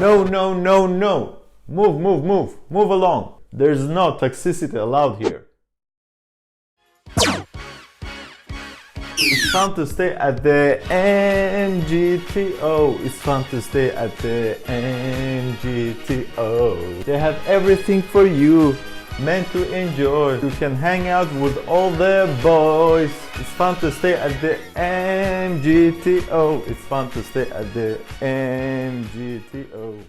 No, no, no, no. Move, move, move. Move along. There's no toxicity allowed here. It's fun to stay at the MGTOW. It's fun to stay at the MGTOW. They have everything for you, meant to enjoy. You can hang out with all the boys. It's fun to stay at the MGTOW. It's fun to stay at the MGTOW.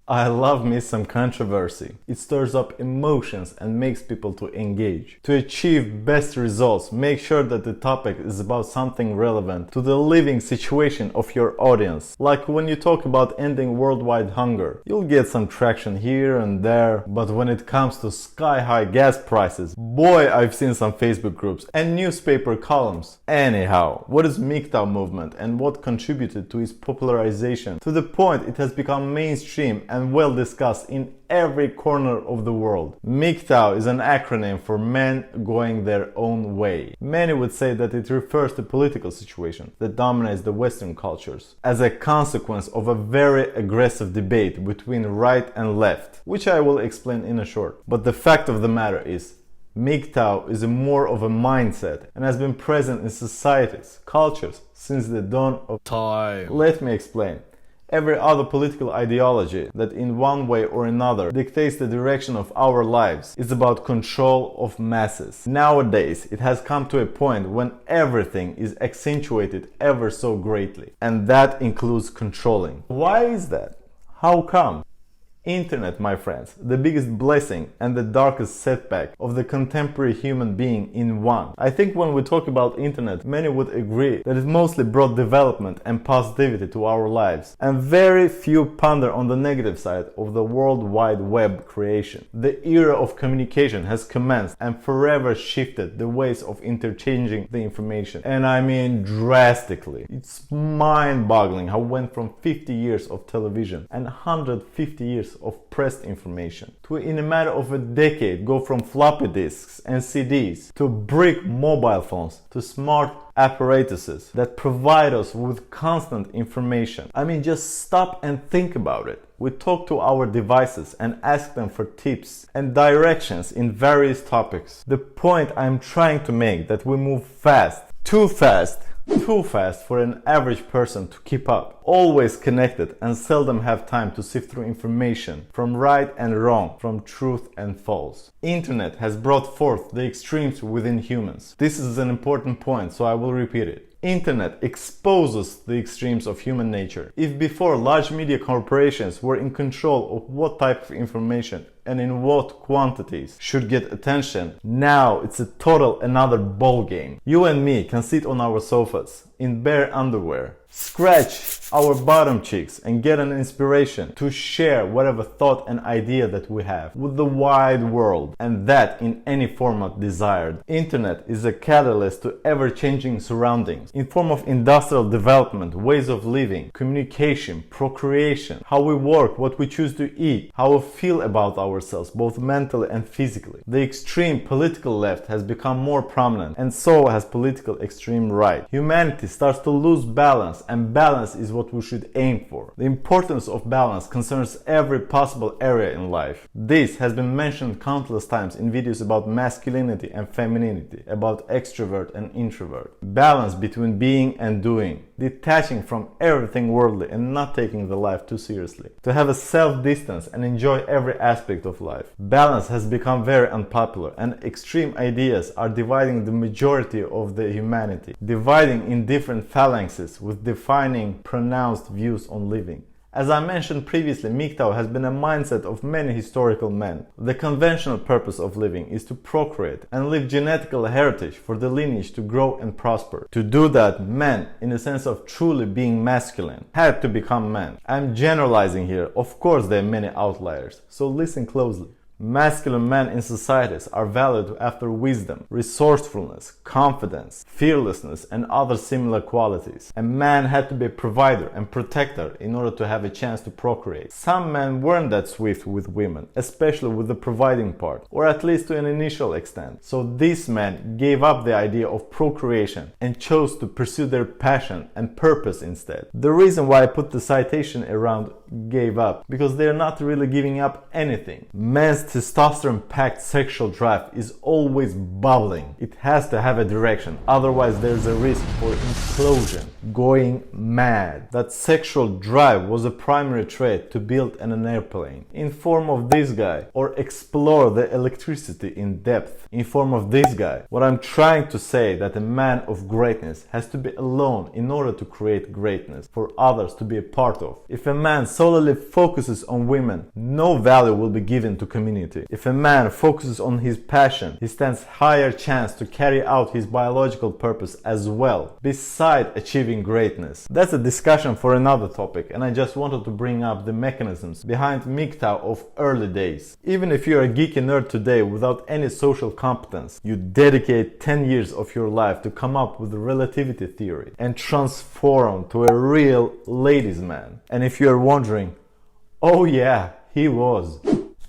I love me some controversy. It stirs up emotions and makes people to engage. To achieve best results, make sure that the topic is about something relevant to the living situation of your audience. Like when you talk about ending worldwide hunger, you'll get some traction here and there, but when it comes to sky-high gas prices, boy, I've seen some Facebook groups and newspaper columns. Anyhow, what is MGTOW movement and what contributed to its popularization to the point it has become mainstream and well discussed in every corner of the world? MGTOW is an acronym for Men Going Their Own Way. Many would say that it refers to political situation that dominates the Western cultures as a consequence of a very aggressive debate between right and left, which I will explain in a short. But the fact of the matter is, MGTOW is more of a mindset and has been present in societies, cultures since the dawn of time. Let me explain. Every other political ideology that in one way or another dictates the direction of our lives is about control of masses. Nowadays, it has come to a point when everything is accentuated ever so greatly, and that includes controlling. Why is that? How come? Internet, my friends, the biggest blessing and the darkest setback of the contemporary human being in one. I think when we talk about internet, many would agree that it mostly brought development and positivity to our lives, and very few ponder on the negative side of the World Wide Web creation. The era of communication has commenced and forever shifted the ways of interchanging the information, and I mean drastically. It's mind-boggling how we went from 50 years of television and 150 years of pressed information to, in a matter of a decade, go from floppy disks and CDs to brick mobile phones to smart apparatuses that provide us with constant information. I mean, just stop and think about it. We talk to our devices and ask them for tips and directions in various topics. The point I'm trying to make that we move fast, too fast for an average person to keep up. Always connected and seldom have time to sift through information from right and wrong, from truth and false. Internet has brought forth the extremes within humans. This is an important point, so I will repeat it. Internet exposes the extremes of human nature. If before large media corporations were in control of what type of information and in what quantities should get attention, now it's a total another ball game. You and me can sit on our sofas in bare underwear, scratch our bottom cheeks and get an inspiration to share whatever thought and idea that we have with the wide world, and that in any format desired. Internet is a catalyst to ever-changing surroundings in form of industrial development, ways of living, communication, procreation, how we work, what we choose to eat, how we feel about ourselves both mentally and physically. The extreme political left has become more prominent, and so has political extreme right. Humanity starts to lose balance, and balance is what we should aim for. The importance of balance concerns every possible area in life. This has been mentioned countless times in videos about masculinity and femininity, about extrovert and introvert. Balance between being and doing, detaching from everything worldly and not taking the life too seriously. To have a self-distance and enjoy every aspect of life. Balance has become very unpopular, and extreme ideas are dividing the majority of the humanity, dividing in different phalanxes with defining pronounced views on living. As I mentioned previously, MGTOW has been a mindset of many historical men. The conventional purpose of living is to procreate and leave genetical heritage for the lineage to grow and prosper. To do that, men, in the sense of truly being masculine, had to become men. I'm generalizing here, of course there are many outliers, so listen closely. Masculine men in societies are valued after wisdom, resourcefulness, confidence, fearlessness, and other similar qualities. A man had to be a provider and protector in order to have a chance to procreate. Some men weren't that swift with women, especially with the providing part, or at least to an initial extent. So these men gave up the idea of procreation and chose to pursue their passion and purpose instead. The reason why I put the citation around gave up, because they're not really giving up anything. Men's testosterone-packed sexual drive is always bubbling. It has to have a direction, otherwise there's a risk for implosion, going mad. That sexual drive was a primary trait to build an airplane, in form of this guy, or explore the electricity in depth, in form of this guy. What I'm trying to say that a man of greatness has to be alone in order to create greatness for others to be a part of. If a man solely focuses on women, no value will be given to community. If a man focuses on his passion, he stands higher chance to carry out his biological purpose as well, beside achieving greatness. That's a discussion for another topic, and I just wanted to bring up the mechanisms behind MGTOW of early days. Even if you're a geeky nerd today without any social competence, you dedicate 10 years of your life to come up with the relativity theory and transform to a real ladies' man. And if you're wondering, oh yeah, he was.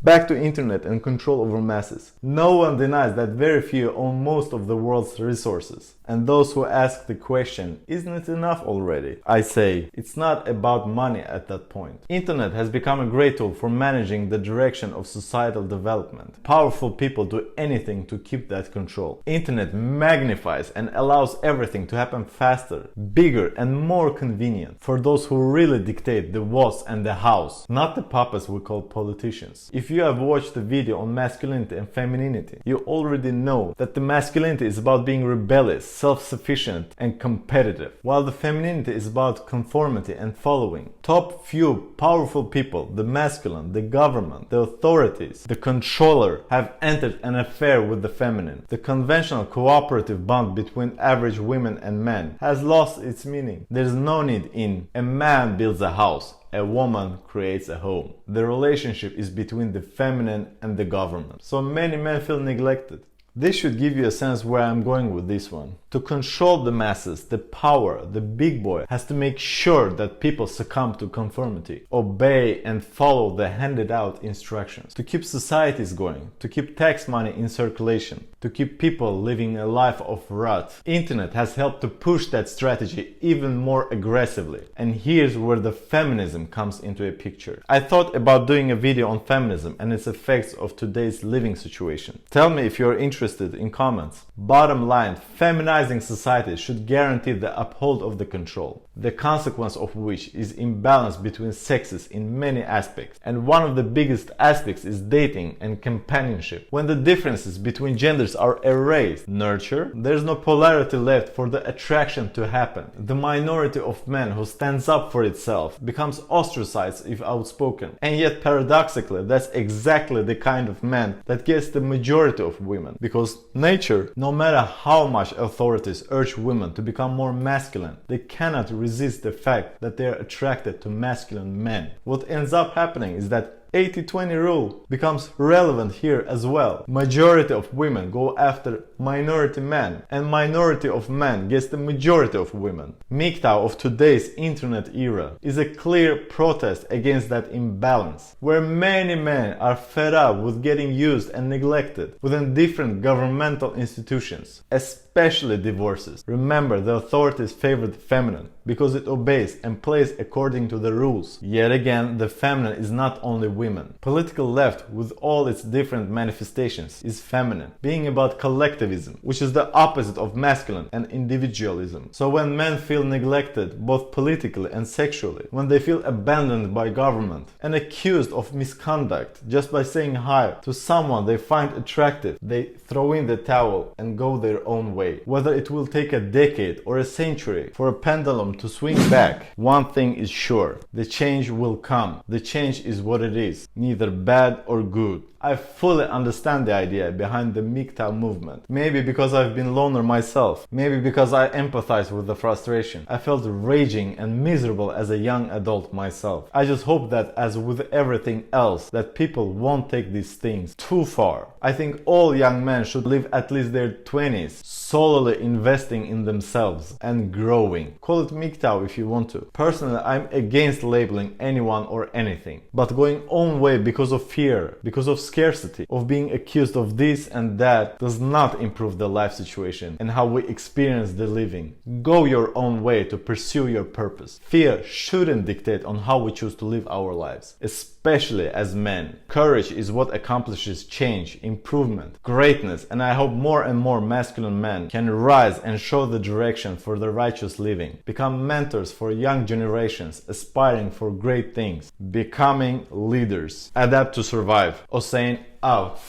Back to internet and control over masses. No one denies that very few own most of the world's resources. And those who ask the question, isn't it enough already? I say, it's not about money at that point. Internet has become a great tool for managing the direction of societal development. Powerful people do anything to keep that control. Internet magnifies and allows everything to happen faster, bigger, and more convenient for those who really dictate the what's and the hows, not the puppets we call politicians. If you have watched the video on masculinity and femininity, you already know that the masculinity is about being rebellious, self-sufficient, and competitive, while the femininity is about conformity and following. Top few powerful people, the masculine, the government, the authorities, the controller, have entered an affair with the feminine. The conventional cooperative bond between average women and men has lost its meaning. There's no need in a man builds a house, a woman creates a home. The relationship is between the feminine and the government. So many men feel neglected. This should give you a sense where I'm going with this one. To control the masses, the power, the big boy has to make sure that people succumb to conformity, obey and follow the handed out instructions. To keep societies going, to keep tax money in circulation, to keep people living a life of rut. Internet has helped to push that strategy even more aggressively. And here's where the feminism comes into a picture. I thought about doing a video on feminism and its effects of today's living situation. Tell me if you're interested in comments. Bottom line, feminizing society should guarantee the uphold of the control, the consequence of which is imbalance between sexes in many aspects. And one of the biggest aspects is dating and companionship. When the differences between genders are erased, nurture, there's no polarity left for the attraction to happen. The minority of men who stands up for itself becomes ostracized if outspoken. And yet paradoxically, that's exactly the kind of man that gets the majority of women. Because nature, no matter how much authorities urge women to become more masculine, they cannot resist the fact that they are attracted to masculine men. What ends up happening is that 80-20 rule becomes relevant here as well. Majority of women go after minority men, and minority of men gets the majority of women. MGTOW of today's internet era is a clear protest against that imbalance, where many men are fed up with getting used and neglected within different governmental institutions, especially divorces. Remember, the authorities favor the feminine because it obeys and plays according to the rules. Yet again, the feminine is not only women. Political left, with all its different manifestations, is feminine, being about collectivism, which is the opposite of masculine and individualism. So when men feel neglected, both politically and sexually, when they feel abandoned by government and accused of misconduct just by saying hi to someone they find attractive, they throw in the towel and go their own way. Whether it will take a decade or a century for a pendulum to swing back, one thing is sure: the change will come. The change is what it is, neither bad or good. I fully understand the idea behind the MGTOW movement. Maybe because I've been loner myself. Maybe because I empathize with the frustration. I felt raging and miserable as a young adult myself. I just hope that, as with everything else, that people won't take these things too far. I think all young men should live at least their 20s solely investing in themselves and growing. Call it MGTOW if you want to. Personally, I'm against labeling anyone or anything, but going own way because of fear, because of scarcity, of being accused of this and that does not improve the life situation and how we experience the living. Go your own way to pursue your purpose. Fear shouldn't dictate on how we choose to live our lives, especially as men. Courage is what accomplishes change, improvement, greatness, and I hope more and more masculine men can rise and show the direction for the righteous living. Become mentors for young generations aspiring for great things. Becoming leaders. Adapt to survive. Hussein out.